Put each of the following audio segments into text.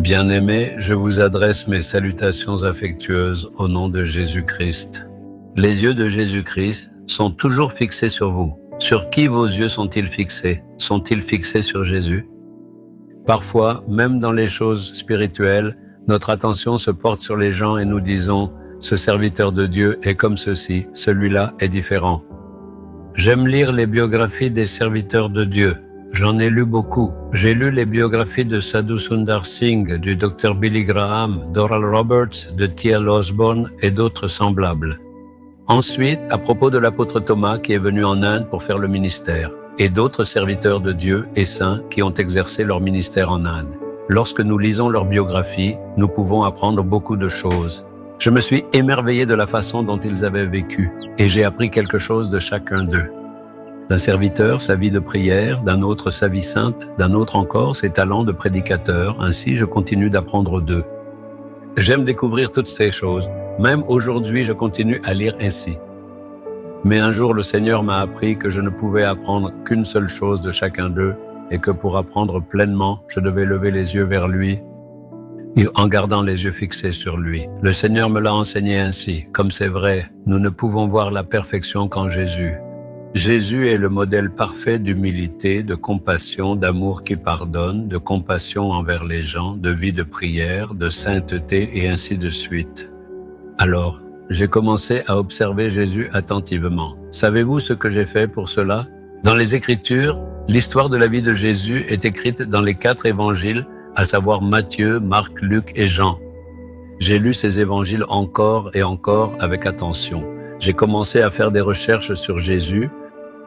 Bien-aimés, je vous adresse mes salutations affectueuses au nom de Jésus-Christ. Les yeux de Jésus-Christ sont toujours fixés sur vous. Sur qui vos yeux sont-ils fixés? Sont-ils fixés sur Jésus? Parfois, même dans les choses spirituelles, notre attention se porte sur les gens et nous disons « ce serviteur de Dieu est comme ceci, celui-là est différent ». J'aime lire les biographies des serviteurs de Dieu. J'en ai lu beaucoup. J'ai lu les biographies de Sadhu Sundar Singh, du Dr Billy Graham, d'Oral Roberts, de T.L. Osborne et d'autres semblables. Ensuite, à propos de l'apôtre Thomas qui est venu en Inde pour faire le ministère, et d'autres serviteurs de Dieu et saints qui ont exercé leur ministère en Inde. Lorsque nous lisons leurs biographies, nous pouvons apprendre beaucoup de choses. Je me suis émerveillé de la façon dont ils avaient vécu, et j'ai appris quelque chose de chacun d'eux. D'un serviteur, sa vie de prière, d'un autre, sa vie sainte, d'un autre encore, ses talents de prédicateur. Ainsi, je continue d'apprendre d'eux. J'aime découvrir toutes ces choses. Même aujourd'hui, je continue à lire ainsi. Mais un jour, le Seigneur m'a appris que je ne pouvais apprendre qu'une seule chose de chacun d'eux et que pour apprendre pleinement, je devais lever les yeux vers lui et en gardant les yeux fixés sur lui. Le Seigneur me l'a enseigné ainsi. Comme c'est vrai, nous ne pouvons voir la perfection qu'en Jésus. Jésus est le modèle parfait d'humilité, de compassion, d'amour qui pardonne, de compassion envers les gens, de vie de prière, de sainteté et ainsi de suite. Alors, j'ai commencé à observer Jésus attentivement. Savez-vous ce que j'ai fait pour cela? Dans les Écritures, l'histoire de la vie de Jésus est écrite dans les 4 évangiles, à savoir Matthieu, Marc, Luc et Jean. J'ai lu ces évangiles encore et encore avec attention. J'ai commencé à faire des recherches sur Jésus.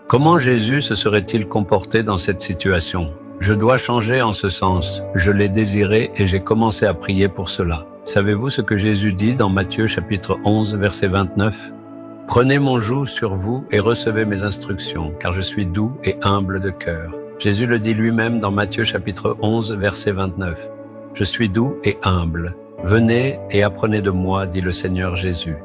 Comment Jésus se serait-il comporté dans cette situation? Je dois changer en ce sens. Je l'ai désiré et j'ai commencé à prier pour cela. Savez-vous ce que Jésus dit dans Matthieu chapitre 11, verset 29? « Prenez mon joug sur vous et recevez mes instructions, car je suis doux et humble de cœur. » Jésus le dit lui-même dans Matthieu chapitre 11, verset 29. « Je suis doux et humble. Venez et apprenez de moi, dit le Seigneur Jésus. »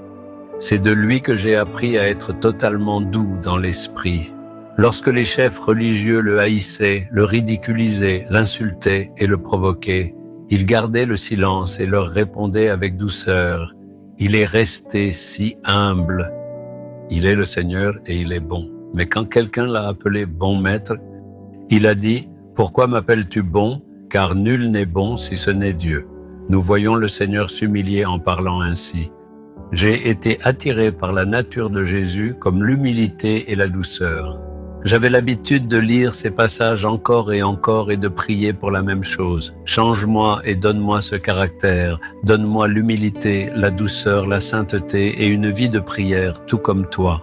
C'est de lui que j'ai appris à être totalement doux dans l'esprit. Lorsque les chefs religieux le haïssaient, le ridiculisaient, l'insultaient et le provoquaient, il gardait le silence et leur répondait avec douceur. Il est resté si humble. Il est le Seigneur et il est bon. Mais quand quelqu'un l'a appelé bon maître, il a dit « Pourquoi m'appelles-tu bon? Car nul n'est bon si ce n'est Dieu. » Nous voyons le Seigneur s'humilier en parlant ainsi. J'ai été attiré par la nature de Jésus comme l'humilité et la douceur. J'avais l'habitude de lire ces passages encore et de prier pour la même chose. Change-moi et donne-moi ce caractère. Donne-moi l'humilité, la douceur, la sainteté et une vie de prière, tout comme toi.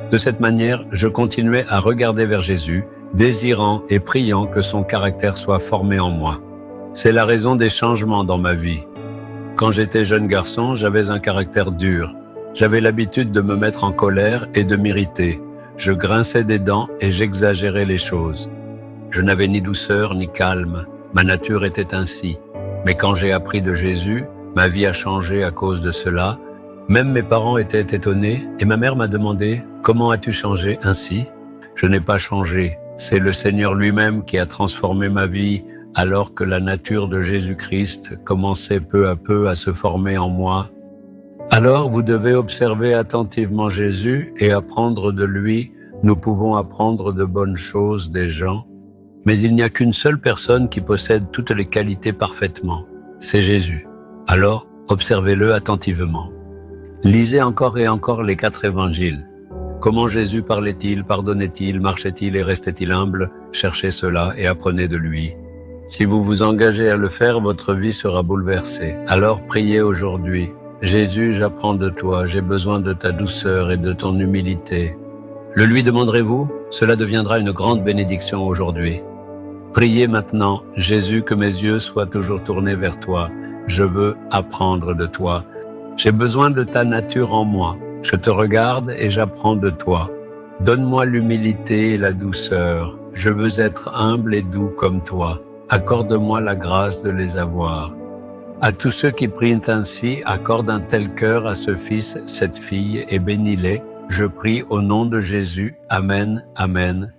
De cette manière, je continuais à regarder vers Jésus, désirant et priant que son caractère soit formé en moi. C'est la raison des changements dans ma vie. Quand j'étais jeune garçon, j'avais un caractère dur. J'avais l'habitude de me mettre en colère et de m'irriter. Je grinçais des dents et j'exagérais les choses. Je n'avais ni douceur ni calme. Ma nature était ainsi. Mais quand j'ai appris de Jésus, ma vie a changé à cause de cela. Même mes parents étaient étonnés et ma mère m'a demandé « Comment as-tu changé ainsi ?» Je n'ai pas changé. C'est le Seigneur lui-même qui a transformé ma vie alors que la nature de Jésus-Christ commençait peu à peu à se former en moi. Alors vous devez observer attentivement Jésus et apprendre de lui. Nous pouvons apprendre de bonnes choses des gens, mais il n'y a qu'une seule personne qui possède toutes les qualités parfaitement. C'est Jésus. Alors, observez-le attentivement. Lisez encore et encore les 4 évangiles. Comment Jésus parlait-il, pardonnait-il, marchait-il et restait-il humble? Cherchez cela et apprenez de lui. Si vous vous engagez à le faire, votre vie sera bouleversée. Alors priez aujourd'hui. Jésus, j'apprends de toi, j'ai besoin de ta douceur et de ton humilité. Le lui demanderez-vous? Cela deviendra une grande bénédiction aujourd'hui. Priez maintenant, Jésus, que mes yeux soient toujours tournés vers toi. Je veux apprendre de toi. J'ai besoin de ta nature en moi. Je te regarde et j'apprends de toi. Donne-moi l'humilité et la douceur. Je veux être humble et doux comme toi. Accorde-moi la grâce de les avoir. À tous ceux qui prient ainsi, accorde un tel cœur à ce fils, cette fille, et bénis-les. Je prie au nom de Jésus. Amen, Amen.